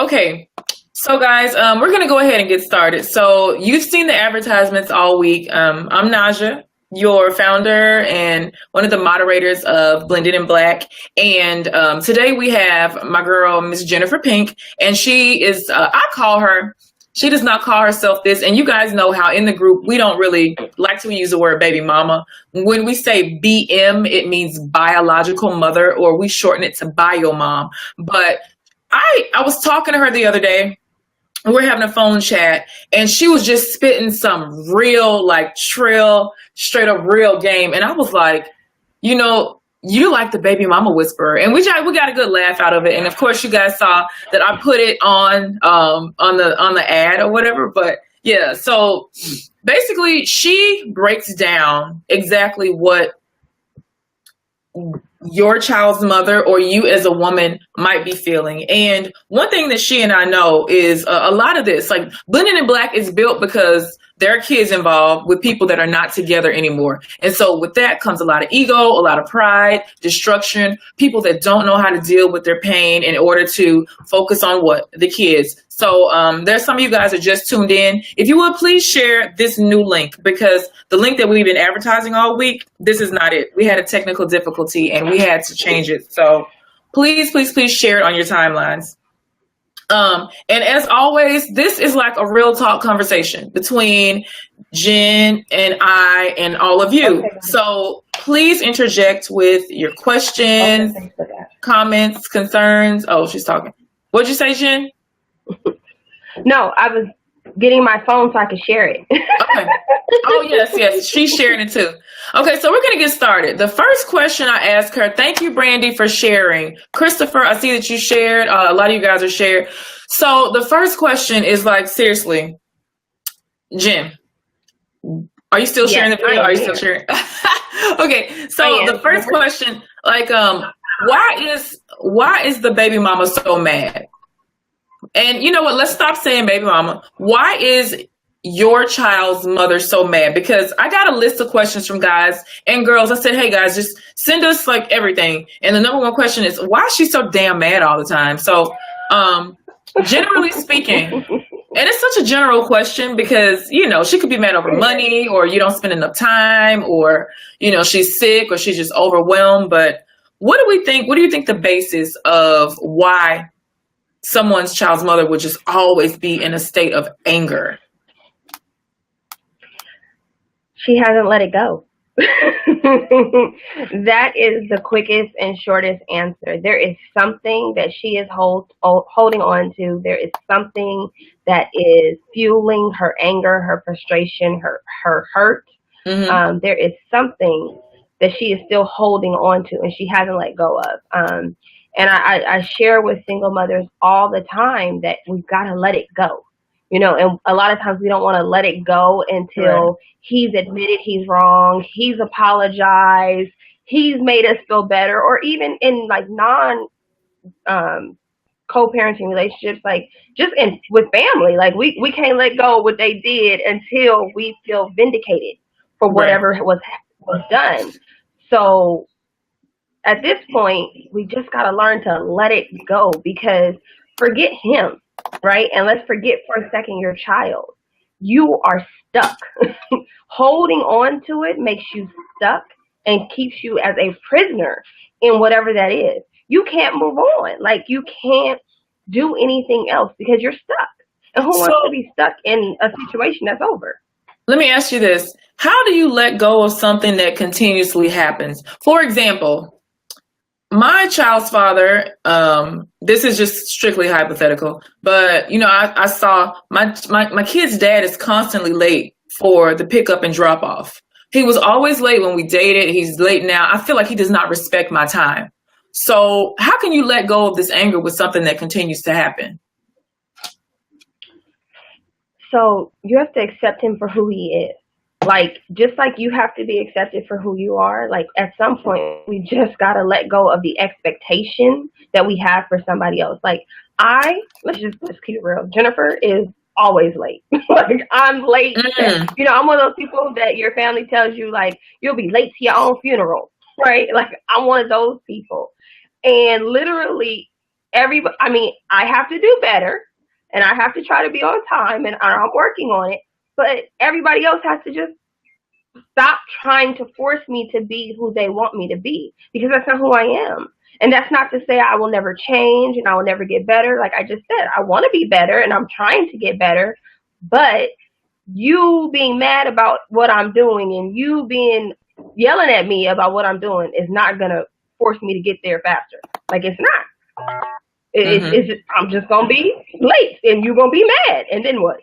Okay. So guys, we're gonna go ahead and get started. So you've seen the advertisements all week. I'm Naja, your founder and one of the moderators of Blended in Black. And today we have my girl, Miss Jennifer Pink, and she is, I call her, she does not call herself this. And you guys know how in the group, we don't really like to use the word baby mama. When we say BM, it means biological mother, or we shorten it to bio mom. But I was talking to her the other day. We're having a phone chat, and she was just spitting some real, like, trill, straight up real game. And I was like, you like the baby mama whisperer, and we got a good laugh out of it. And of course, you guys saw that I put it on the ad or whatever. But yeah, so basically, she breaks down exactly what your child's mother or you as a woman might be feeling. And one thing that she and I know is a lot of this, like Blended in Black is built because there are kids involved with people that are not together anymore. And so with that comes a lot of ego, a lot of pride, destruction, people that don't know how to deal with their pain in order to focus on what? The kids. So there's some of you guys that just tuned in. If you would please share this new link, because the link that we've been advertising all week, this is not it. We had a technical difficulty and we had to change it. So please, please, please share it on your timelines. And as always, this is like a real talk conversation between Jen and I and all of you. Okay. So please interject with your questions, comments, concerns. Oh, she's talking. What'd you say, Jen? No, I was getting my phone so I could share it. Okay. Oh, yes. She's sharing it too. Okay, so we're going to get started. The first question I asked her, thank you, Brandy, for sharing. Christopher, I see that you shared. A lot of you guys are shared. So the first question is like, seriously, Jen, are you still sharing the video? Are you still sharing? Okay, so the first question, like, why is the baby mama so mad? And you know what? Let's stop saying baby mama. Why is your child's mother so mad? Because I got a list of questions from guys and girls. I said, hey guys, just send us like everything. And the number one question is, why is she so damn mad all the time? So generally speaking, and it's such a general question because, she could be mad over money, or you don't spend enough time, or, she's sick, or she's just overwhelmed. But what do we think? What do you think the basis of why someone's child's mother would just always be in a state of anger? She hasn't let it go. That is the quickest and shortest answer. There is something that she is holding on to. There is something that is fueling her anger, her frustration, her hurt. Mm-hmm. There is something that she is still holding on to and she hasn't let go of. And I share with single mothers all the time that we've got to let it go, and a lot of times we don't want to let it go until he's admitted he's wrong, he's apologized, he's made us feel better, or even in like co-parenting relationships, like just with family, like we can't let go of what they did until we feel vindicated for whatever was done. So at this point, we just got to learn to let it go, because forget him, right? And let's forget for a second your child. You are stuck. Holding on to it makes you stuck and keeps you as a prisoner in whatever that is. You can't move on. Like, you can't do anything else because you're stuck. And who wants to be stuck in a situation that's over? Let me ask you this. How do you let go of something that continuously happens? For example, my child's father, this is just strictly hypothetical, but I saw my kid's dad is constantly late for the pickup and drop off. He was always late when we dated. He's late now. I feel like he does not respect my time. So how can you let go of this anger with something that continues to happen? So you have to accept him for who he is. Like, just like you have to be accepted for who you are, like at some point we just got to let go of the expectation that we have for somebody else. Like let's keep it real. Jennifer is always late. Like, I'm late. Mm-hmm. I'm one of those people that your family tells you, like, you'll be late to your own funeral, right? Like, I'm one of those people. And literally I have to do better, and I have to try to be on time, and I'm working on it. But everybody else has to just stop trying to force me to be who they want me to be, because that's not who I am. And that's not to say I will never change and I will never get better. Like I just said, I want to be better and I'm trying to get better. But you being mad about what I'm doing and you being yelling at me about what I'm doing is not going to force me to get there faster. Like it's not. It's just, I'm just going to be late and you're going to be mad. And then what?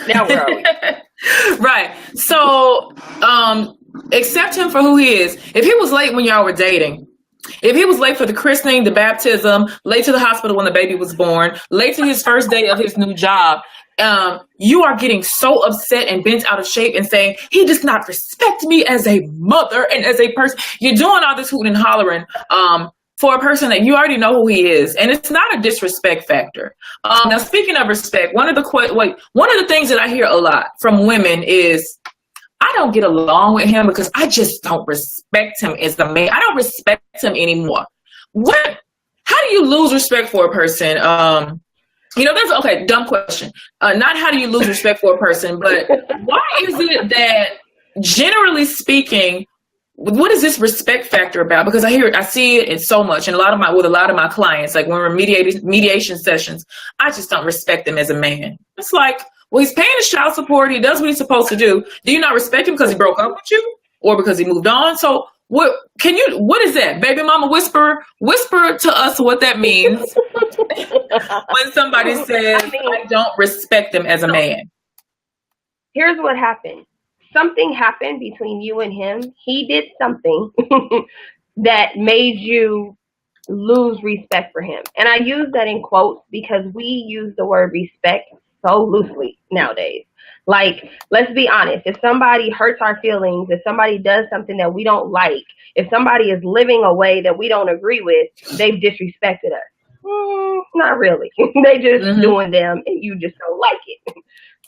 Now where are we? Right. So, accept him for who he is. If he was late when y'all were dating, if he was late for the christening, the baptism, late to the hospital when the baby was born, late to his first day of his new job, you are getting so upset and bent out of shape and saying, he does not respect me as a mother and as a person. You're doing all this hooting and hollering, for a person that you already know who he is, and it's not a disrespect factor. Now, speaking of respect, one of the things that I hear a lot from women is, I don't get along with him because I just don't respect him as a man. I don't respect him anymore. What? How do you lose respect for a person? Dumb question. Not how do you lose respect for a person, but why is it that, generally speaking, what is this respect factor about? Because I see it in so much, and with a lot of my clients, like when we're mediation sessions, I just don't respect him as a man. It's like, well, he's paying his child support. He does what he's supposed to do. Do you not respect him because he broke up with you, or because he moved on? So what is that? Baby mama whisper to us what that means when somebody says, I don't respect him as a man. Here's what happened. Something happened between you and him. He did something that made you lose respect for him. And I use that in quotes because we use the word respect so loosely nowadays. Like, let's be honest. If somebody hurts our feelings, if somebody does something that we don't like, if somebody is living a way that we don't agree with, they've disrespected us. Not really. They just doing them and you just don't like it.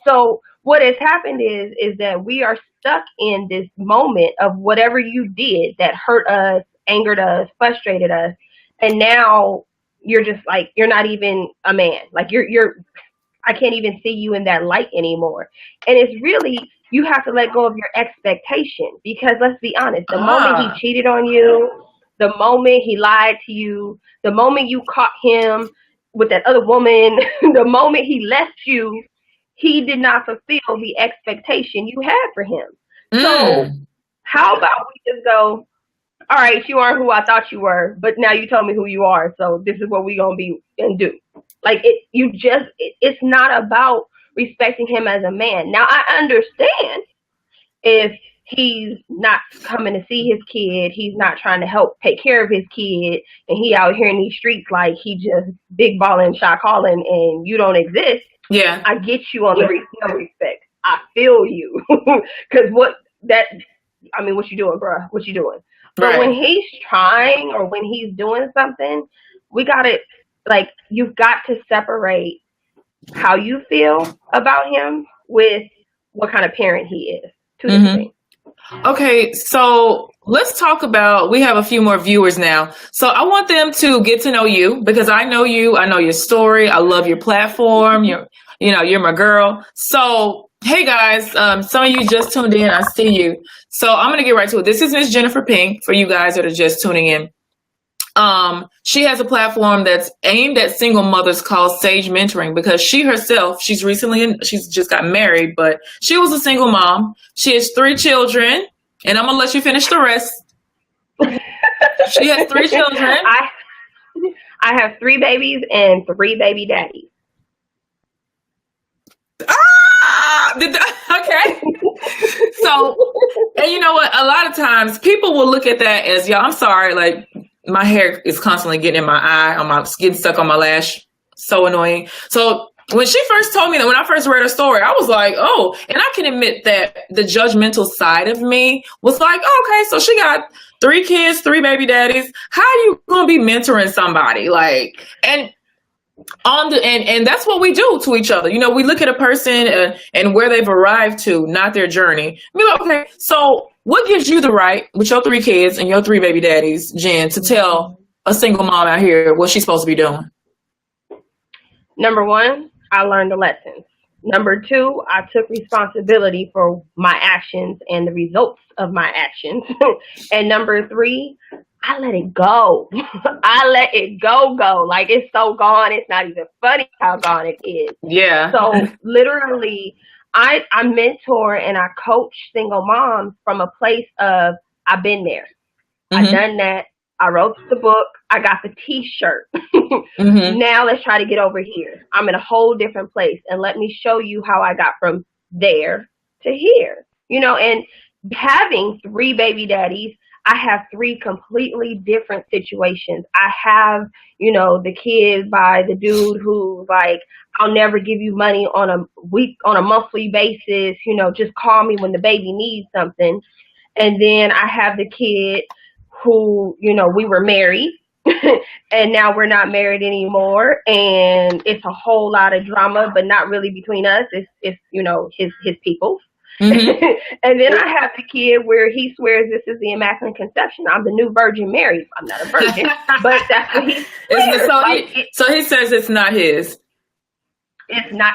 So what has happened is that we are stuck in this moment of whatever you did that hurt us, angered us, frustrated us. And now you're just like, you're not even a man. Like I can't even see you in that light anymore. And it's really, you have to let go of your expectation, because let's be honest, the moment he cheated on you, the moment he lied to you, the moment you caught him with that other woman, the moment he left you, he did not fulfill the expectation you had for him. So how about we just go, all right, you aren't who I thought you were, but now you told me who you are, so this is what we're going to be and do. Like, it's not about respecting him as a man. Now, I understand if he's not coming to see his kid, he's not trying to help take care of his kid, and he out here in these streets like he just big balling, shot calling, and you don't exist. Yeah. I get you on the respect. I feel you. Because what you doing, bruh? What you doing? But when he's trying or when he's doing something, you've got to separate how you feel about him with what kind of parent he is. Two different things. Okay, so let's talk about, we have a few more viewers now. So I want them to get to know you, because I know you, I know your story, I love your platform, you're my girl. So, hey guys, some of you just tuned in, I see you. So I'm going to get right to it. This is Miss Jennifer Pink for you guys that are just tuning in. She has a platform that's aimed at single mothers called Sage Mentoring, because she herself, she's just got married, but she was a single mom. She has 3 children, and I'm going to let you finish the rest. She has 3 children. I have 3 babies and 3 baby daddies. Okay. So, and you know what? A lot of times people will look at that as, I'm sorry, like, my hair is constantly getting in my eye, getting stuck on my lash. So annoying. So when she first told me that, when I first read her story, I was like, oh, and I can admit that the judgmental side of me was like, okay, so she got 3 kids, 3 baby daddies. How are you going to be mentoring somebody? Like, and that's what we do to each other. We look at a person and where they've arrived to, not their journey. Be like, okay, so what gives you the right, with your 3 kids and your 3 baby daddies, Jen, to tell a single mom out here what she's supposed to be doing? Number one, I learned the lessons. Number two, I took responsibility for my actions and the results of my actions. And number three, I let it go. I let it go. Like, it's so gone. It's not even funny how gone it is. Yeah. So literally, I mentor and I coach single moms from a place of, I've been there. I done that. I wrote the book. I got the t-shirt. Now let's try to get over here. I'm in a whole different place, and let me show you how I got from there to here. And having 3 baby daddies, I have 3 completely different situations. I have, the kid by the dude who's like, I'll never give you money on a monthly basis. Just call me when the baby needs something. And then I have the kid who, we were married and now we're not married anymore. And it's a whole lot of drama, but not really between us. It's his people. And then I have the kid where he swears this is the Immaculate Conception. I'm the new Virgin Mary. I'm not a virgin, but that's what he swears. So he says it's not his. It's not.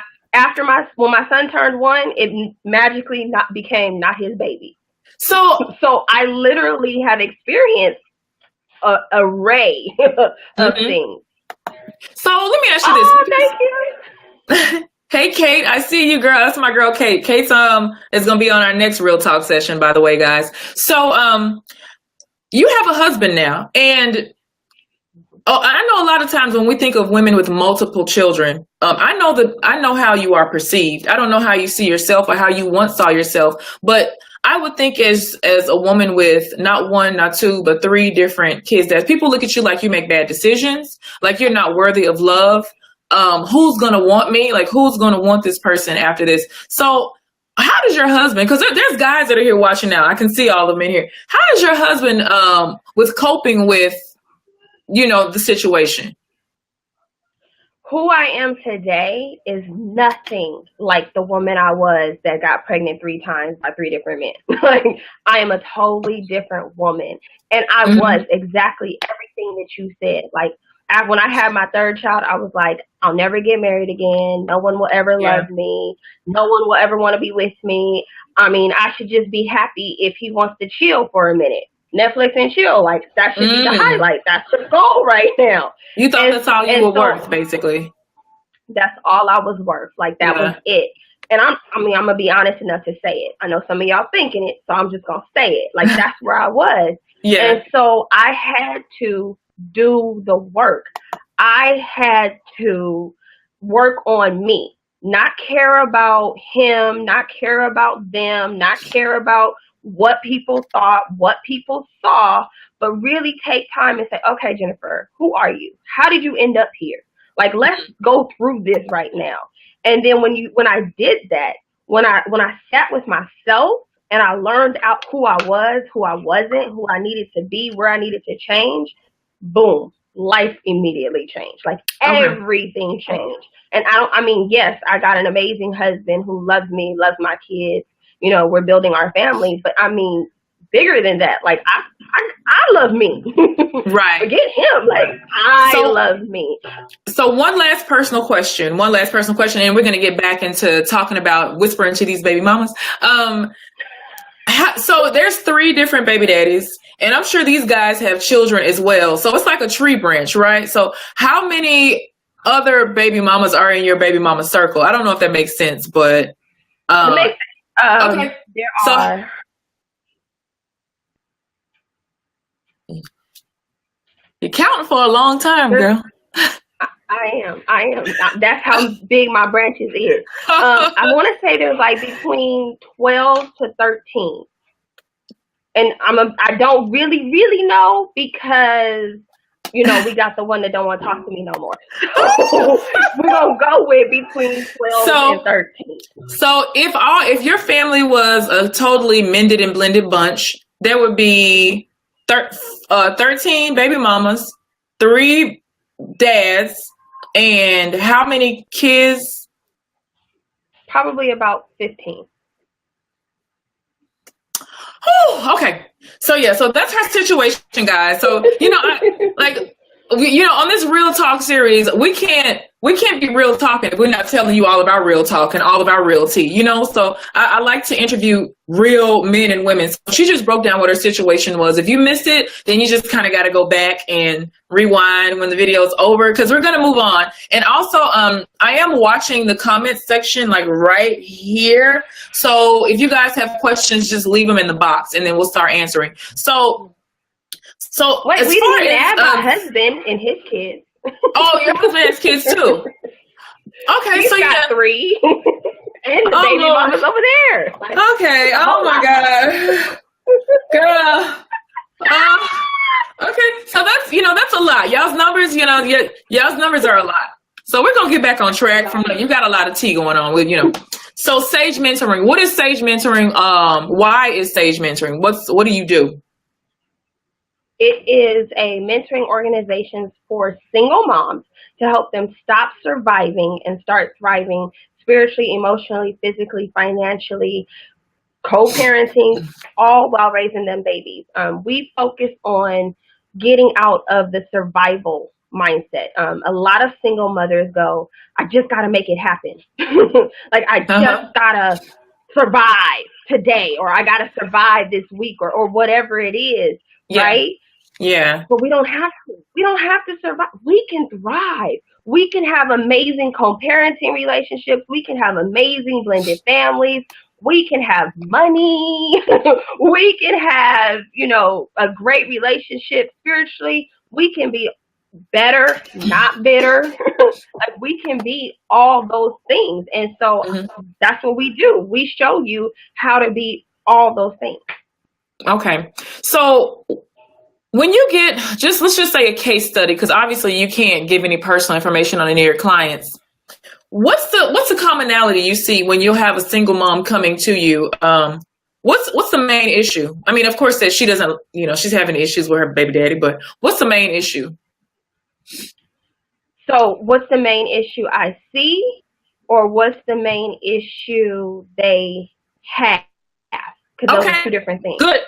When my son turned 1, it magically became not his baby. So I literally have experienced an array of things. So let me ask you this. Oh, thank you. Hey, Kate, I see you, girl. That's my girl, Kate. Kate's is gonna be on our next Real Talk session, by the way, guys. So you have a husband now, and I know a lot of times when we think of women with multiple children, I know how you are perceived. I don't know how you see yourself or how you once saw yourself, but I would think as a woman with not 1, not 2, but 3 different kids, that people look at you like you make bad decisions, like you're not worthy of love. Who's going to want me? Like, who's going to want this person after this? So how does your husband, because there's guys that are here watching now. I can see all of them in here. How does your husband, with coping with, the situation? Who I am today is nothing like the woman I was that got pregnant 3 times by 3 different men. Like, I am a totally different woman. And I was exactly everything that you said. Like, when I had my 3rd child, I was like, I'll never get married again. No one will ever love me. No one will ever want to be with me. I mean, I should just be happy if he wants to chill for a minute. Netflix and chill. Like, that should be the highlight. That's the goal right now. You thought that's all you were worth, basically. That's all I was worth. Like, that was it. And I'm going to be honest enough to say it. I know some of y'all thinking it, so I'm just going to say it. Like, that's where I was. Yeah. And so I had to do the work. I had to work on me, not care about him, not care about them, not care about what people thought, what people saw, but really take time and say, okay, Jennifer, who are you? How did you end up here? Like, let's go through this right now. And then when I did that, when I sat with myself and I learned out who I was, who I wasn't, who I needed to be, where I needed to change, boom, life immediately changed. Like, everything changed. And yes, I got an amazing husband who loves me, loves my kids. We're building our family, but bigger than that. Like, I love me. Right. Forget him. Like, I love me. So one last personal question, and we're going to get back into talking about whispering to these baby mamas. So there's 3 different baby daddies, and I'm sure these guys have children as well. So it's like a tree branch, right? So how many other baby mamas are in your baby mama circle? I don't know if that makes sense, but it makes sense. Okay. There are. You're counting for a long time, girl. I am. That's how big my branches is. I want to say there's like between 12 to 13. And I don't really know because, we got the one that don't want to talk to me no more. So we're going to go with between 12 and 13. So if your family was a totally mended and blended bunch, there would be 13 baby mamas, 3 dads, and how many kids? Probably about 15. Oh, okay. So that's her situation, guys. So, On this Real Talk series, we can't be real talking if we're not telling you all about real talk and all about real tea, So I like to interview real men and women. So she just broke down what her situation was. If you missed it, then you just kind of got to go back and rewind when the video's over, because we're going to move on. And also, I am watching the comment section like right here. So if you guys have questions, just leave them in the box and then we'll start answering. So wait, we didn't add my husband and his kids. Oh, your husband has kids too. Okay, He's got 3, and the baby mama's over there. Okay. Oh my God, girl. Okay, so that's a lot. Y'all's numbers, y'all's numbers are a lot. So we're gonna get back on track. You got a lot of tea going on with So Sage Mentoring. What is Sage Mentoring? Why is Sage Mentoring? What do you do? It is a mentoring organization for single moms to help them stop surviving and start thriving spiritually, emotionally, physically, financially, co-parenting, all while raising them babies. We focus on getting out of the survival mindset. A lot of single mothers go, I just got to make it happen. Like, I just got to survive today, or I got to survive this week, or whatever it is, right? Yeah. But we don't have to. We don't have to survive. We can thrive. We can have amazing co-parenting relationships. We can have amazing blended families. We can have money. We can have, a great relationship spiritually. We can be better, not bitter. Like, we can be all those things. And so that's what we do. We show you how to be all those things. Okay. So when you get, let's just say a case study, because obviously you can't give any personal information on any of your clients. What's the commonality you see when you have a single mom coming to you? What's the main issue? I mean, of course that she doesn't, she's having issues with her baby daddy, but what's the main issue? So what's the main issue I see, or what's the main issue they have? Because those are two different things. Good.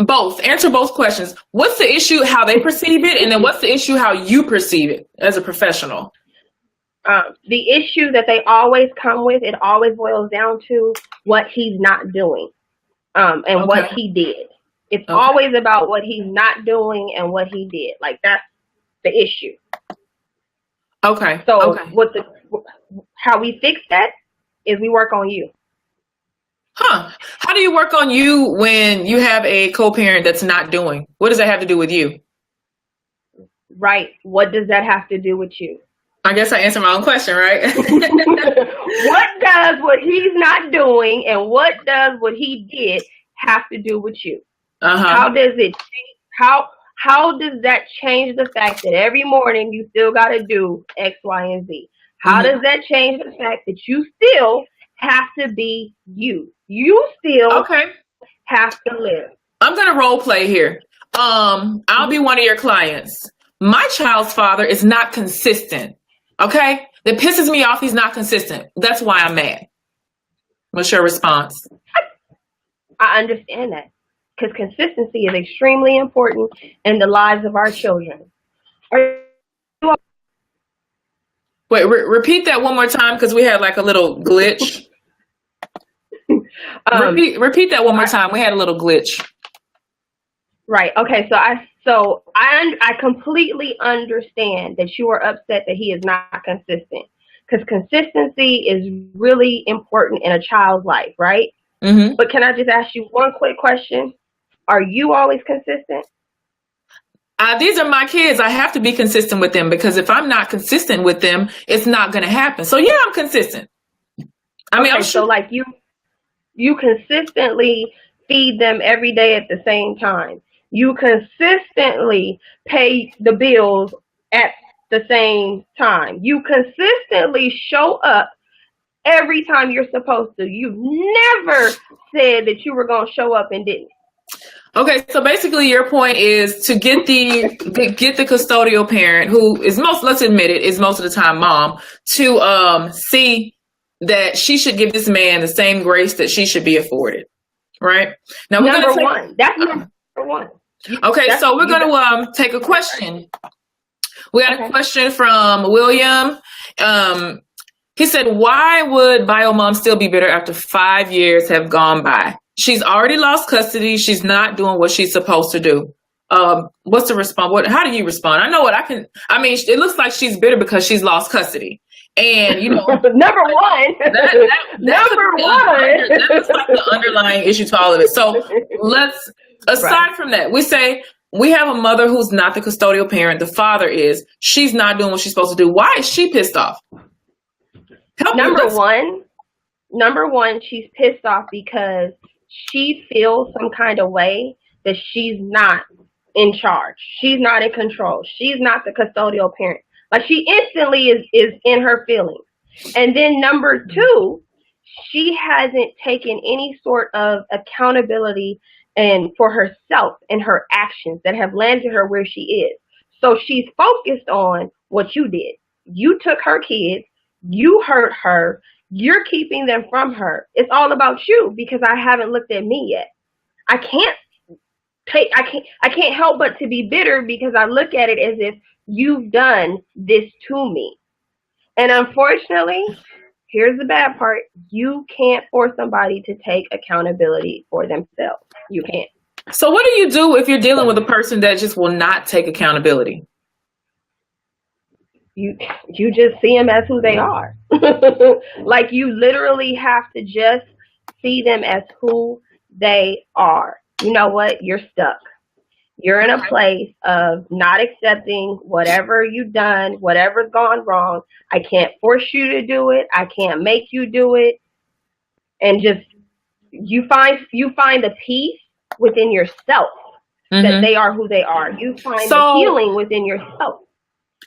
Both. Answer both questions. What's the issue, how they perceive it, and then what's the issue, how you perceive it as a professional? The issue that they always come with, it always boils down to what he's not doing, and what he did. It's always about what he's not doing and what he did. Like, that's the issue. Okay. So how we fix that is we work on you. How do you work on you when you have a co-parent that's not doing? What does that have to do with you? Right. What does that have to do with you? I guess I answered my own question, right? What does what he's not doing and what does what he did have to do with you? How does it how does that change the fact that every morning you still got to do X, Y, and Z? How does that change the fact that you still have to be you? You still have to live. I'm going to role play here. I'll be one of your clients. My child's father is not consistent. Okay? That pisses me off. He's not consistent. That's why I'm mad. What's your response? I understand that, because consistency is extremely important in the lives of our children. Wait, repeat that one more time, because we had like a little glitch. Repeat that one more time. We had a little glitch. Right. Okay. So I completely understand that you are upset that he is not consistent, because consistency is really important in a child's life, right? Mm-hmm. But can I just ask you one quick question? Are you always consistent? These are my kids. I have to be consistent with them, because if I'm not consistent with them, it's not going to happen. So yeah, I'm consistent. I mean, so like you consistently feed them every day at the same time. You consistently pay the bills at the same time. You consistently show up every time you're supposed to. You've never said that you were going to show up and didn't. Okay, so basically your point is to get the custodial parent, who is let's admit it, is most of the time mom, to see that she should give this man the same grace that she should be afforded. Right? Now That's number one. Okay, so we're going to take a question. We got a question from William. He said, why would bio mom still be bitter after 5 years have gone by? She's already lost custody. She's not doing what she's supposed to do. What's the response? How do you respond? I know what it looks like she's bitter because she's lost custody. And, number one, that's like the underlying issue to all of it. So aside from that, we say we have a mother who's not the custodial parent. The father is. She's not doing what she's supposed to do. Why is she pissed off? Number one, she's pissed off because she feels some kind of way that she's not in charge. She's not in control. She's not the custodial parent. Like, she instantly is in her feelings. And then number two, she hasn't taken any sort of accountability and for herself and her actions that have landed her where she is. So she's focused on what you did. You took her kids. You hurt her. You're keeping them from her. It's all about you because I haven't looked at me yet. I can't help but to be bitter because I look at it as if you've done this to me. And unfortunately, here's the bad part. You can't force somebody to take accountability for themselves. You can't. So what do you do if you're dealing with a person that just will not take accountability? You just see them as who they are. Like, you literally have to just see them as who they are. You know what? You're stuck. You're in a place of not accepting whatever you've done, whatever's gone wrong. I can't force you to do it. I can't make you do it. And just you find the peace within yourself that they are who they are. You find the healing within yourself.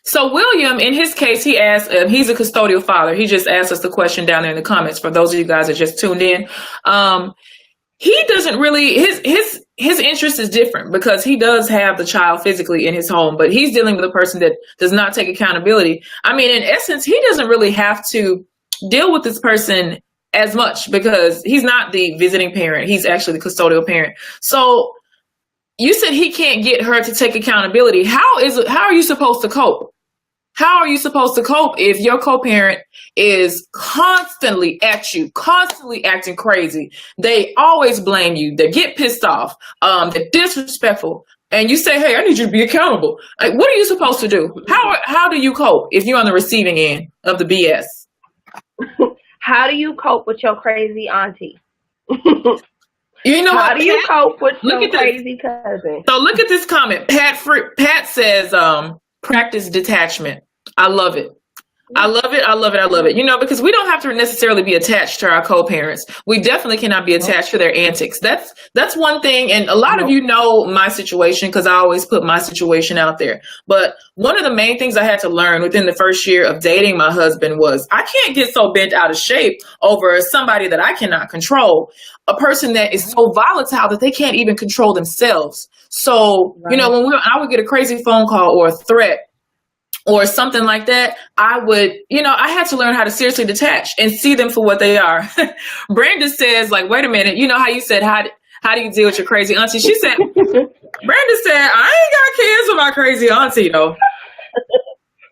So William, in his case, he asked, he's a custodial father. He just asked us the question down there in the comments for those of you guys that just tuned in. He doesn't really, his interest is different because he does have the child physically in his home, but he's dealing with a person that does not take accountability. I mean, in essence, he doesn't really have to deal with this person as much because he's not the visiting parent. He's actually the custodial parent. So you said he can't get her to take accountability. How are you supposed to cope? How are you supposed to cope if your co-parent is constantly at you, constantly acting crazy? They always blame you. They get pissed off. They're disrespectful. And you say, hey, I need you to be accountable. Like, what are you supposed to do? How do you cope if you're on the receiving end of the BS? How do you cope with your crazy auntie? You know How do you cope with your crazy cousin? So look at this comment. Pat says, practice detachment. I love it. I love it. I love it. I love it. You know, because we don't have to necessarily be attached to our co-parents. We definitely cannot be attached to their antics. That's one thing. And a lot of you know my situation because I always put my situation out there. But one of the main things I had to learn within the first year of dating my husband was I can't get so bent out of shape over somebody that I cannot control. A person that is so volatile that they can't even control themselves. So, you know, I would get a crazy phone call or a threat or something like that, I had to learn how to seriously detach and see them for what they are. Brenda says, like, wait a minute, you know how you said, how do you deal with your crazy auntie? She said, Brenda said, I ain't got kids with my crazy auntie, though.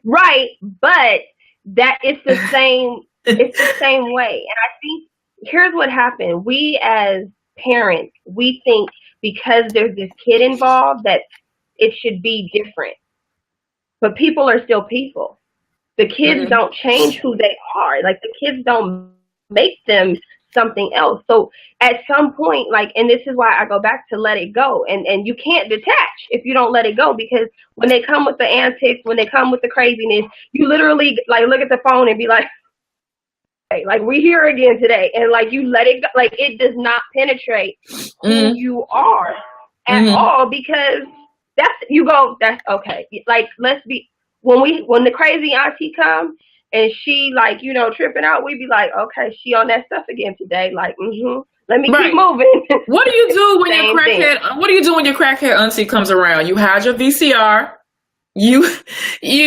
Right, but that it's the same way. And I think here's what happened. We as parents, we think because there's this kid involved that it should be different. But people are still people. The kids don't change who they are. Like, the kids don't make them something else. So at some point, like, and this is why I go back to let it go. And you can't detach if you don't let it go, because when they come with the antics, when they come with the craziness, you literally like look at the phone and be like, hey, like, we here again today. And like, you let it go. Like, it does not penetrate who you are at all, because that's okay. Like, let's be, when the crazy auntie come and she, like, you know, tripping out, we be like, okay, she on that stuff again today. Like, let me keep moving. What do you do when your crackhead auntie comes around? You hide your VCR. You don't do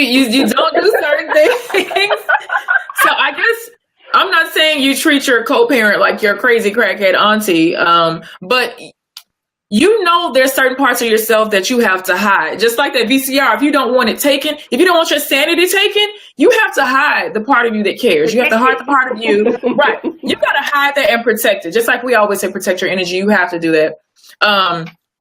certain things. So I guess I'm not saying you treat your co-parent like your crazy crackhead auntie, but you know there's certain parts of yourself that you have to hide. Just like that VCR, if you don't want it taken, if you don't want your sanity taken, you have to hide the part of you that cares. You have to hide the part of you. Right. You got to hide that and protect it. Just like we always say, protect your energy. You have to do that.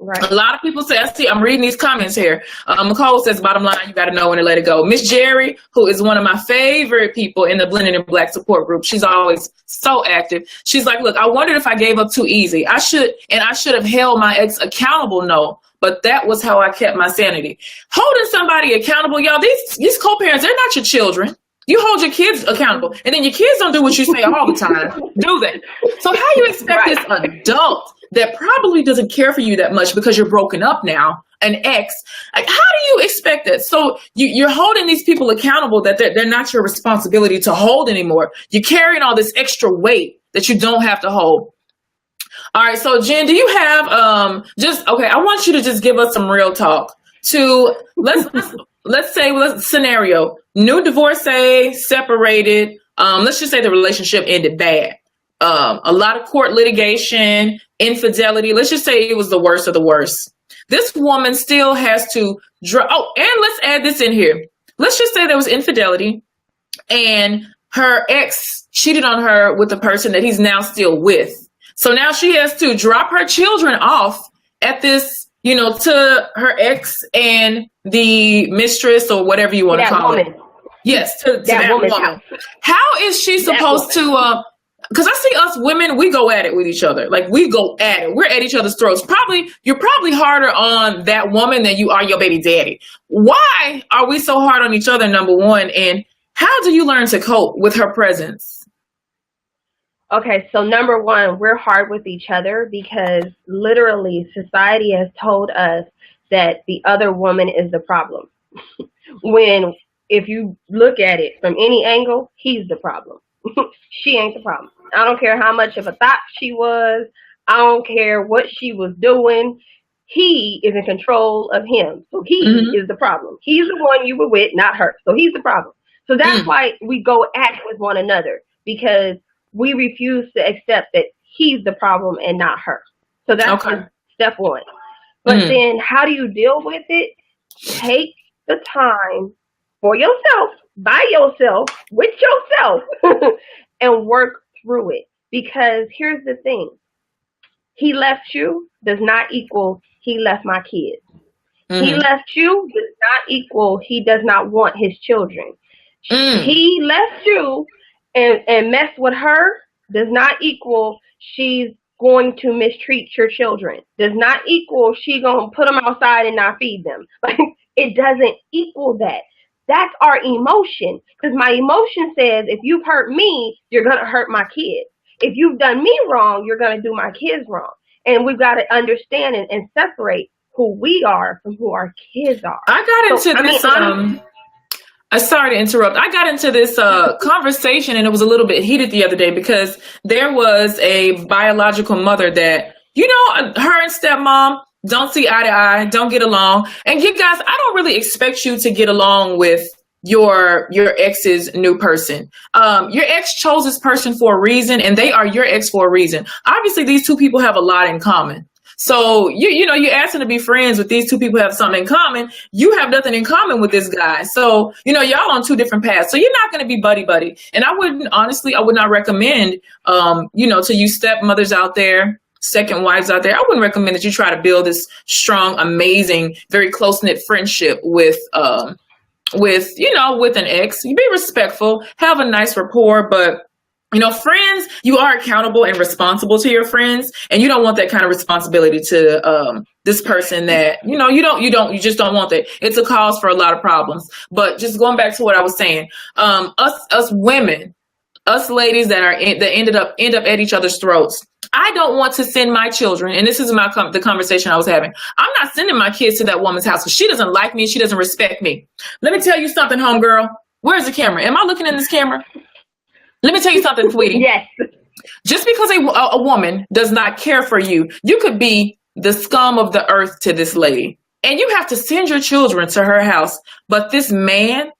Right. A lot of people say, I'm reading these comments here. Nicole says, bottom line, you got to know when to let it go. Miss Jerry, who is one of my favorite people in the Blended in Black support group, she's always so active. She's like, look, I wondered if I gave up too easy. I should have held my ex accountable. No, but that was how I kept my sanity. Holding somebody accountable, y'all, these co-parents, they're not your children. You hold your kids accountable, and then your kids don't do what you say all the time, do they? So how you expect this adult that probably doesn't care for you that much because you're broken up now, an ex, like, how do you expect that? So you're holding these people accountable that they're not your responsibility to hold anymore. You're carrying all this extra weight that you don't have to hold. All right, so Jen, do you have I want you to just give us some real talk to let's say scenario, new divorcee, separated, let's just say the relationship ended bad. A lot of court litigation, infidelity. Let's just say it was the worst of the worst. This woman still has to and let's add this in here. Let's just say there was infidelity and her ex cheated on her with the person that he's now still with. So now she has to drop her children off at this, to her ex and the mistress or whatever you want to call it. Yes, to that woman. How is she supposed to, because I see us women, we go at it with each other. Like, we go at it. We're at each other's throats. You're probably harder on that woman than you are your baby daddy. Why are we so hard on each other, number one? And how do you learn to cope with her presence? Okay, so number one, we're hard with each other because literally society has told us that the other woman is the problem. When, if you look at it from any angle, he's the problem. She ain't the problem. I don't care how much of a thought she was. I don't care what she was doing. He is in control of him. So he is the problem. He's the one you were with, not her. So he's the problem. So that's why we go at it with one another, because we refuse to accept that he's the problem and not her. So that's step one. But then how do you deal with it? Take the time for yourself, by yourself, with yourself, and work through it. Because here's the thing. He left you does not equal he left my kids. He left you does not equal he does not want his children. He left you and mess with her does not equal she's going to mistreat your children. Does not equal she gonna put them outside and not feed them. Like, it doesn't equal that. That's our emotion. Because my emotion says, if you've hurt me, you're gonna hurt my kids. If you've done me wrong, you're gonna do my kids wrong. And we've got to understand and separate who we are from who our kids are. Sorry to interrupt. I got into this conversation, and it was a little bit heated the other day because there was a biological mother that, her and stepmom don't see eye to eye, don't get along. And you guys, I don't really expect you to get along with your ex's new person. Your ex chose this person for a reason, and they are your ex for a reason. Obviously, these two people have a lot in common. So you're asking to be friends with these two people who have something in common. You have nothing in common with this guy. So, y'all on two different paths. So you're not going to be buddy. And I would not recommend, to you stepmothers out there, second wives out there, I wouldn't recommend that you try to build this strong, amazing, very close-knit friendship with an ex. You be respectful, have a nice rapport, but friends, you are accountable and responsible to your friends, and you don't want that kind of responsibility to this person that you just don't want that. It's a cause for a lot of problems. But just going back to what I was saying, us women, us ladies that end up at each other's throats. I don't want to send my children, and this is the conversation I was having. I'm not sending my kids to that woman's house because she doesn't like me. She doesn't respect me. Let me tell you something, homegirl. Where's the camera? Am I looking in this camera? Let me tell you something, sweetie. Yes. Just because a woman does not care for you, you could be the scum of the earth to this lady. And you have to send your children to her house. But this man,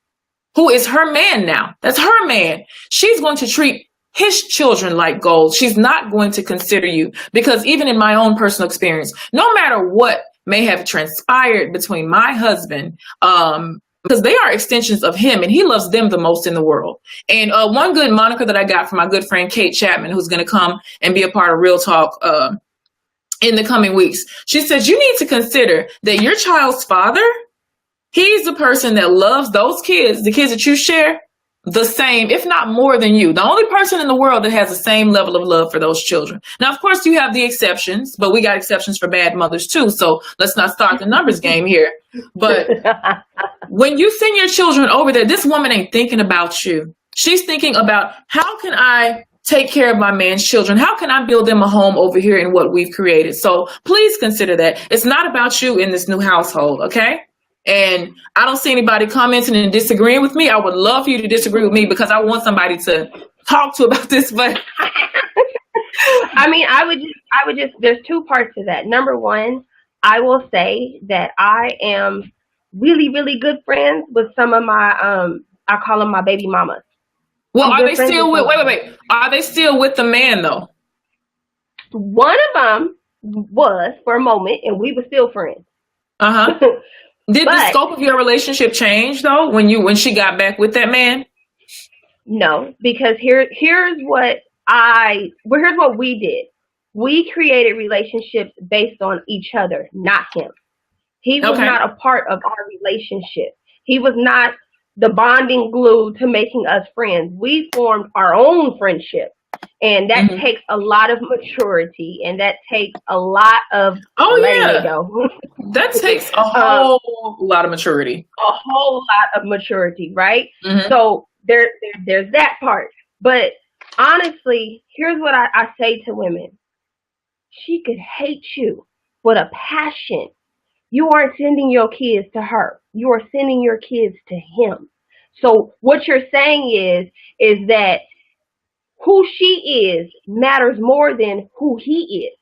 who is her man now, that's her man, she's going to treat his children like gold. She's not going to consider you, because even in my own personal experience, no matter what may have transpired between my husband, because they are extensions of him and he loves them the most in the world. And one good moniker that I got from my good friend Kate Chapman, who's going to come and be a part of Real Talk in the coming weeks, she said, you need to consider that your child's father, he's the person that loves those kids, the kids that you share, the same, if not more than you. The only person in the world that has the same level of love for those children. Now, of course, you have the exceptions, but we got exceptions for bad mothers too. So let's not start the numbers game here. But when you send your children over there, this woman ain't thinking about you. She's thinking about, how can I take care of my man's children? How can I build them a home over here in what we've created? So please consider that. It's not about you in this new household, okay? And I don't see anybody commenting and disagreeing with me. I would love for you to disagree with me, because I want somebody to talk to about this. But I mean, I would just, there's two parts to that. Number one, I will say that I am really, really good friends with some of my, I call them my baby mamas. Well, are they still with, wait. Are they still with the man though? One of them was for a moment, and we were still friends. Uh-huh. Did the scope of your relationship change though when she got back with that man? No, because here's what we did. We created relationships based on each other, not him. He was not a part of our relationship. He was not the bonding glue to making us friends. We formed our own friendship. And that takes a lot of maturity, and that takes a lot of letting it go. That takes a whole lot of maturity. A whole lot of maturity, right? Mm-hmm. So there's that part. But honestly, here's what I say to women. She could hate you with a passion. You aren't sending your kids to her. You are sending your kids to him. So what you're saying is that who she is matters more than who he is.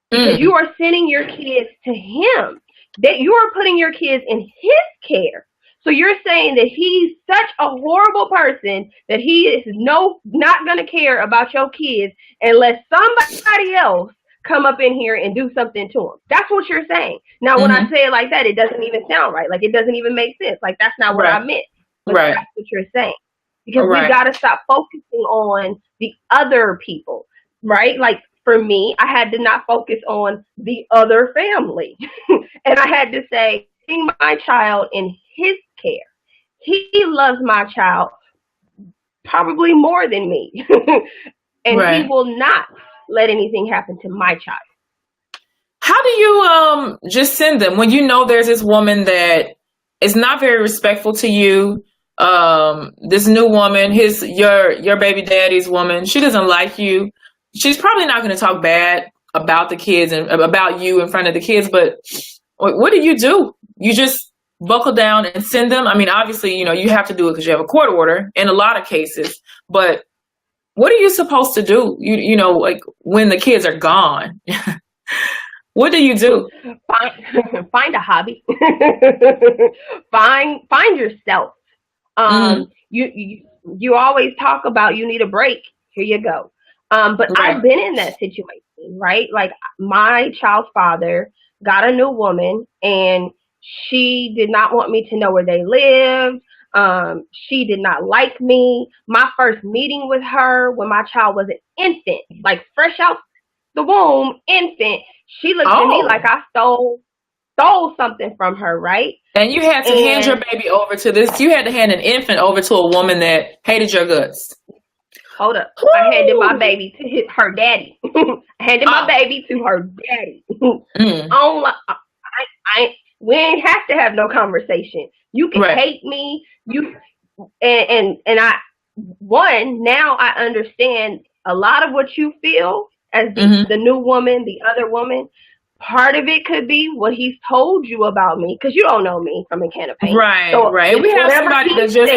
Because you are sending your kids to him. That you are putting your kids in his care. So you're saying that he's such a horrible person that he is not going to care about your kids unless somebody else come up in here and do something to him. That's what you're saying. Now, when I say it like that, it doesn't even sound right. Like, it doesn't even make sense. Like, that's not what I meant. But that's what you're saying. Because we got to stop focusing on the other people, right? Like, for me, I had to not focus on the other family. And I had to say, putting my child in his care. He loves my child probably more than me. And he will not let anything happen to my child. How do you just send them when you know there's this woman that is not very respectful to you? This new woman, your baby daddy's woman, she doesn't like you. She's probably not going to talk bad about the kids and about you in front of the kids. But what do? You just buckle down and send them? I mean, obviously, you have to do it because you have a court order in a lot of cases. But what are you supposed to do? Like when the kids are gone, what do you do? Find a hobby. Find yourself. You always talk about you need a break. Here you go. But I've been in that situation, right? Like my child's father got a new woman and she did not want me to know where they lived. She did not like me. My first meeting with her when my child was an infant, like fresh out the womb, infant, she looked at me like I stole something from her, right? And you had to hand your baby over to this. You had to hand an infant over to a woman that hated your guts. Hold up. Ooh. I handed my baby to her daddy. I handed my baby to her daddy. We ain't have to have no conversation. You can hate me. Now I understand a lot of what you feel as the new woman, the other woman. Part of it could be what he's told you about me, because you don't know me from a can of paint. Right, so right. We have somebody that just...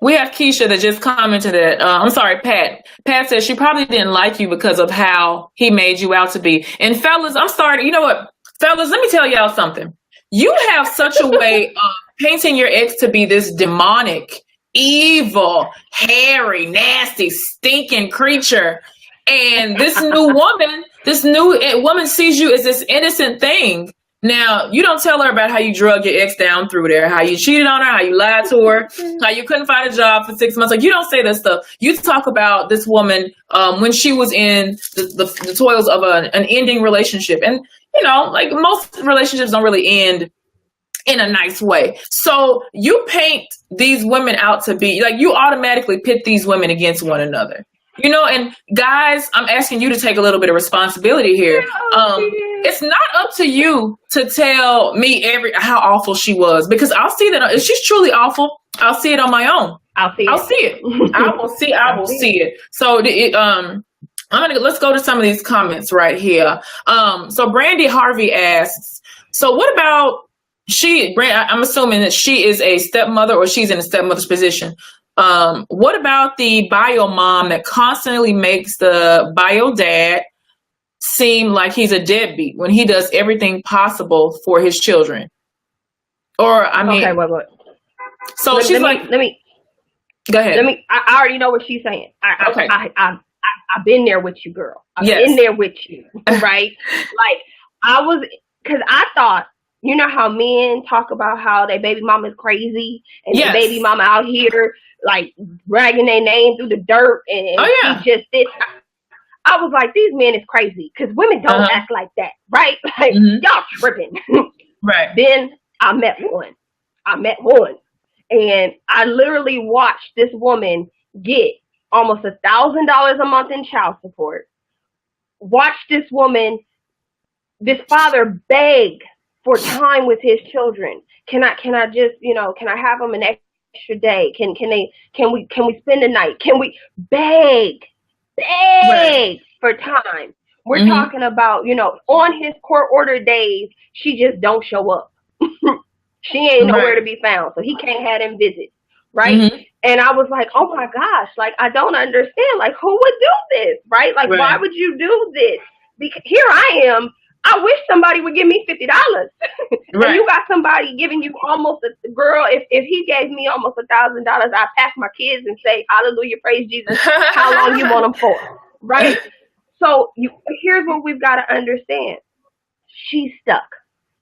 We have Keisha that just commented that. I'm sorry, Pat. Pat says she probably didn't like you because of how he made you out to be. And fellas, I'm sorry. You know what? Fellas, let me tell y'all something. You have such a way of painting your ex to be this demonic evil, hairy, nasty, stinking creature. And this new woman sees you as this innocent thing. Now, you don't tell her about how you drug your ex down through there, how you cheated on her, how you lied to her, how you couldn't find a job for 6 months. Like, you don't say that stuff. You talk about this woman when she was in the toils of an ending relationship. And, like most relationships don't really end in a nice way. So you paint these women out to be like, you automatically pit these women against one another. And guys, I'm asking you to take a little bit of responsibility here. It's not up to you to tell me how awful she was, because I'll see that if she's truly awful, I'll see it on my own. I'll see it. I will see it. So let's go to some of these comments right here. So Brandy Harvey asks, so what about I'm assuming that she is a stepmother, or she's in a stepmother's position. What about the bio mom that constantly makes the bio dad seem like he's a deadbeat when he does everything possible for his children? Or, I mean, okay, wait. So let me go ahead. I already know what she's saying. Okay. I've been there with you, girl. I've been there with you, right? Like, because I thought, you know how men talk about how their baby mama is crazy, and their baby mama out here like dragging their name through the dirt, and she just did. I was like, these men is crazy, because women don't act like that, right? Like, y'all tripping. Right. Then I met one, and I literally watched this woman get almost $1,000 a month in child support. Watch this father beg for time with his children. Can I just, can I have them an extra day? Can we spend the night? Can we beg for time? We're talking about, on his court order days, she just don't show up. She ain't nowhere to be found, so he can't have them visits, right? And I was like, oh my gosh, like, I don't understand. Like, who would do this, right? Like, why would you do this? Because here I am. I wish somebody would give me $50. And you got somebody giving you almost girl. If he gave me almost $1,000, I'd pack my kids and say, hallelujah, praise Jesus. How long you want them for? Right? So here's what we've got to understand. She's stuck.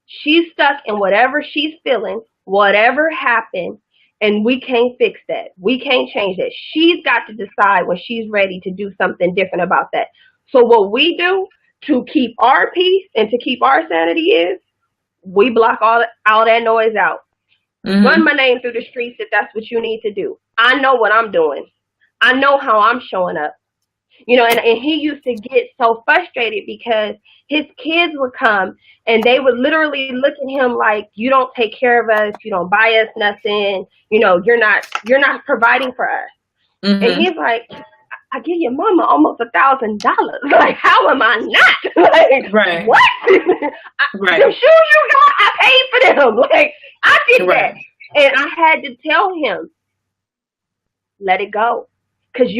She's stuck in whatever she's feeling, whatever happened, and we can't fix that. We can't change that. She's got to decide when she's ready to do something different about that. So what we do to keep our peace and to keep our sanity is we block all that noise out. Run my name through the streets if that's what you need to do. I know what I'm doing. I know how I'm showing up. And he used to get so frustrated because his kids would come and they would literally look at him like, you don't take care of us, you don't buy us nothing, you're not providing for us. And he's like, I give your mama almost $1,000. Like, how am I not? Like, what? The shoes you got, I paid for them. Like, I did that. And I had to tell him, let it go. Because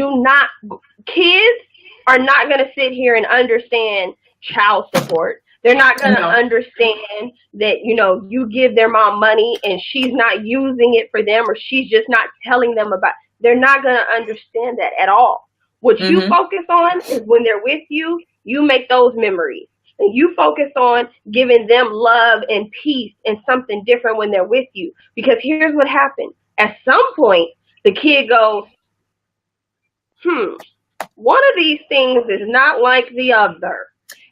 kids are not going to sit here and understand child support. They're not going to understand that, you give their mom money and she's not using it for them, or she's just not telling them about. They're not going to understand that at all. What you focus on is when they're with you, you make those memories. And you focus on giving them love and peace and something different when they're with you. Because here's what happened. At some point, the kid goes, one of these things is not like the other.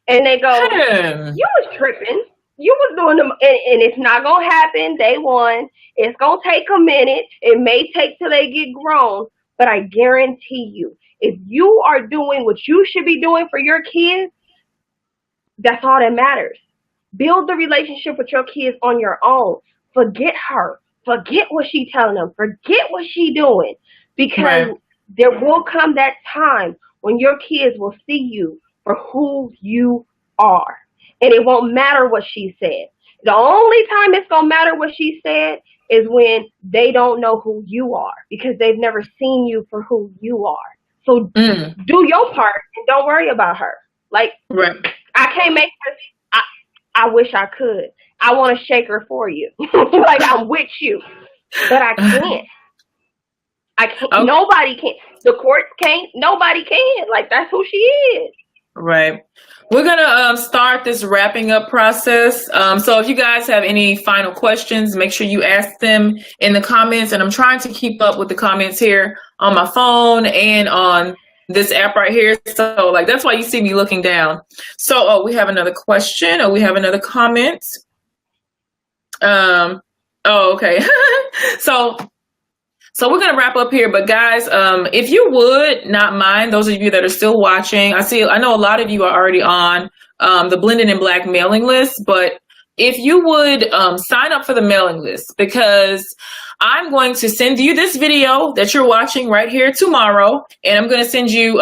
And they go, you was tripping. You was doing them. And it's not going to happen day one. It's going to take a minute. It may take till they get grown. But I guarantee you, if you are doing what you should be doing for your kids, that's all that matters. Build the relationship with your kids on your own. Forget her. Forget what she's telling them. Forget what she's doing. Because there will come that time when your kids will see you for who you are. And it won't matter what she said. The only time it's going to matter what she said is when they don't know who you are, because they've never seen you for who you are. So do your part and don't worry about her. Like, I can't make her. I wish I could. I want to shake her for you. Like, I'm with you. But I can't. I can't. Okay. Nobody can. The courts can't. Nobody can. Like, that's who she is. Right. We're gonna start this wrapping up process. So if you guys have any final questions, make sure you ask them in the comments. And I'm trying to keep up with the comments here on my phone and on this app right here. So like that's why you see me looking down. So we have another question. We have another comment. Okay. So we're going to wrap up here, but guys, if you would not mind, those of you that are still watching, I know a lot of you are already on the Blended in Black mailing list, but if you would sign up for the mailing list, because I'm going to send you this video that you're watching right here tomorrow, and I'm going to send you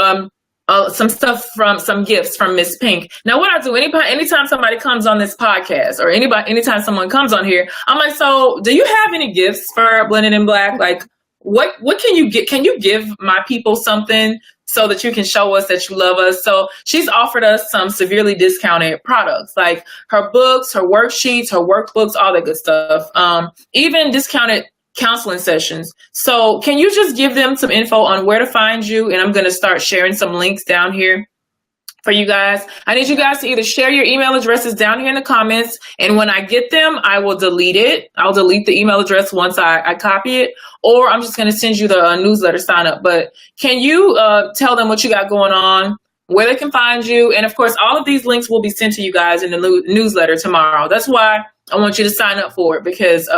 some stuff some gifts from Miss Pink. Now, what I do anytime somebody comes on this podcast or anytime someone comes on here, I'm like, so do you have any gifts for Blended in Black? Like, what can you get? Can you give my people something so that you can show us that you love us? So she's offered us some severely discounted products, like her books, her worksheets, her workbooks, all that good stuff. Even discounted counseling sessions. So can you just give them some info on where to find you? And I'm going to start sharing some links down here for you guys. I need you guys to either share your email addresses down here in the comments, and when I get them, I will delete it. I'll delete the email address once I copy it, or I'm just going to send you the newsletter sign up. But can you tell them what you got going on, where they can find you? And of course, all of these links will be sent to you guys in the newsletter tomorrow. That's why I want you to sign up for it, because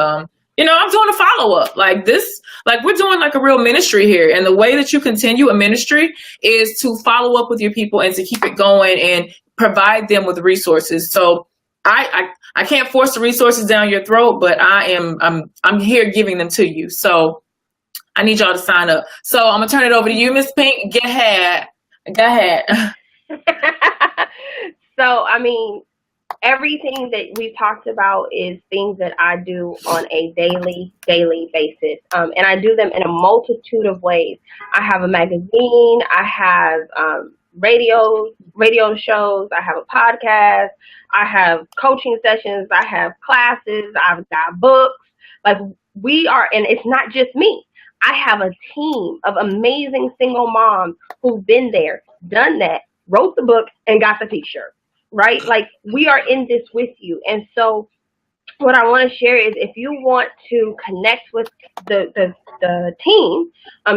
I'm doing a follow-up like this. Like, we're doing like a real ministry here. And the way that you continue a ministry is to follow up with your people and to keep it going and provide them with resources. So I can't force the resources down your throat, but I'm here giving them to you. So I need y'all to sign up. So I'm gonna turn it over to you, Miss Pink. Go ahead. So, everything that we've talked about is things that I do on a daily basis. And I do them in a multitude of ways. I have a magazine, I have radio shows, I have a podcast, I have coaching sessions, I have classes, I've got books. Like, and it's not just me. I have a team of amazing single moms who've been there, done that, wrote the book, and got the t-shirt. Right? Like, we are in this with you. And so what I want to share is, if you want to connect with the team,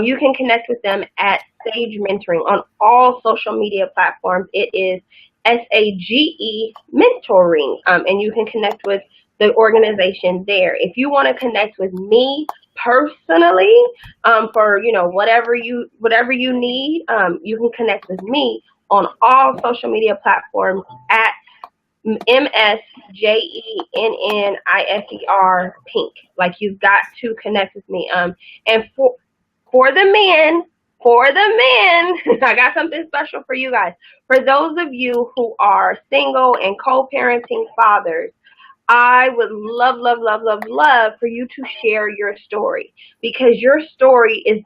you can connect with them at Sage Mentoring on all social media platforms. It is SAGE Mentoring. And you can connect with the organization there. If you want to connect with me personally, for whatever you need, you can connect with me on all social media platforms at MSJENNIFER Pink. Like, you've got to connect with me. And for the men, I got something special for you guys. For those of you who are single and co-parenting fathers, I would love for you to share your story, because your story is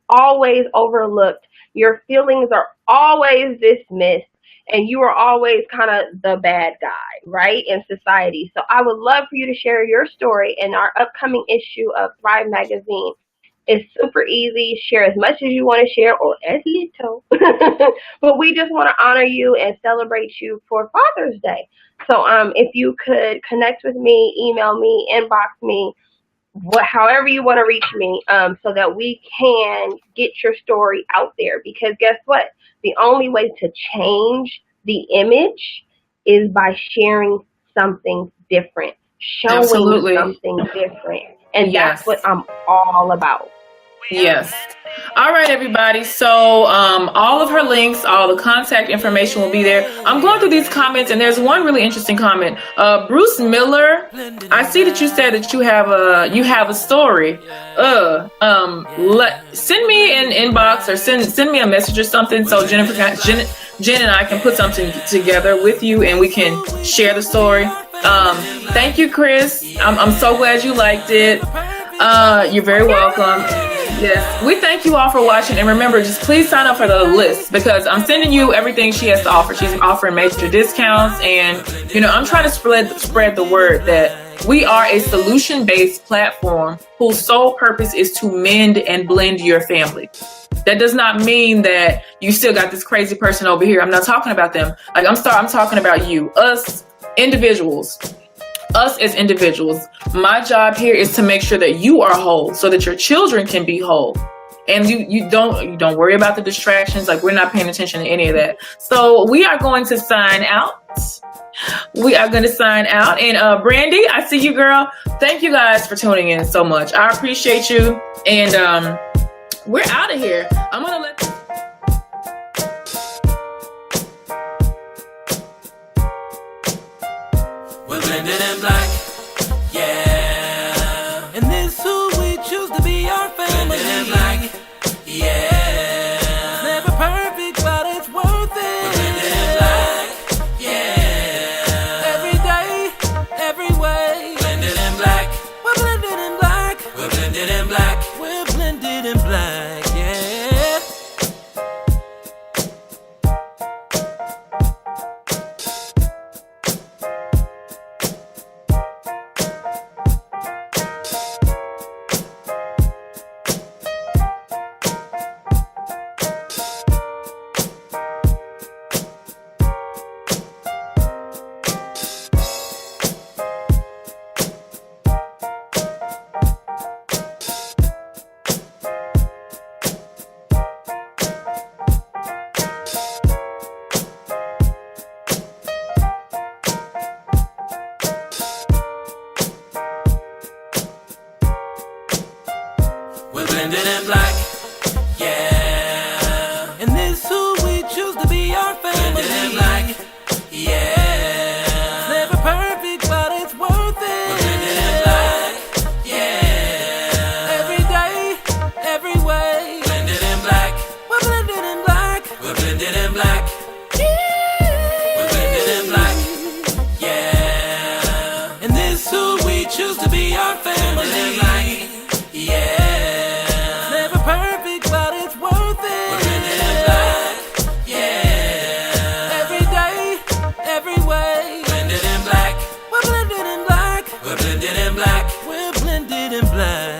always overlooked. Your feelings are always dismissed, and you are always kind of the bad guy, right, in society. So I would love for you to share your story in our upcoming issue of Thrive Magazine. It's super easy. Share as much as you want to share, or as little. But we just want to honor you and celebrate you for Father's Day. So if you could connect with me, email me, inbox me, however you want to reach me, so that we can get your story out there. Because guess what? The only way to change the image is by sharing something different, showing something different. And that's what I'm all about. Yes. All right, everybody. So all of her links, all the contact information will be there. I'm going through these comments, and there's one really interesting comment. Bruce Miller, I see that you said that you have a story. Send me an inbox, or send me a message or something, so Jen and I can put something together with you, and we can share the story. Thank you, Chris. I'm so glad you liked it. You're very welcome. Yes, we thank you all for watching, and remember, just please sign up for the list because I'm sending you everything she has to offer. She's offering major discounts, and I'm trying to spread the word that we are a solution-based platform whose sole purpose is to mend and blend your family. That does not mean that you still got this crazy person over here. I'm not talking about them. Like I'm talking about you, us individuals. Us as individuals, my job here is to make sure that you are whole so that your children can be whole. And you don't worry about the distractions. Like we're not paying attention to any of that. So we are going to sign out. And Brandy, I see you, girl. Thank you guys for tuning in so much. I appreciate you. And we're out of here. I'm going to let we're blended in black, yeah. And this who we choose to be our family. Blended in black, yeah. It's never perfect, but it's worth it. We're blended in black, yeah. Every day, every way. Blended in black, we're blended in black. We're blended in black, we're blended in black, yeah. We're blended in black, yeah. And this who we choose to be our family. Blended in black, yeah. It's never perfect, but it's worth it. We're blended in black, yeah. Every day, every way. Blended in black, we're blended in black. We're blended in black, we're blended in black, yeah. And this who we choose to be our family. Blended in black, yeah. Perfect, but it's worth it. We're blended in black, yeah. Every day, every way. Blended in black, we're blended in black. We're blended in black, we're blended in black.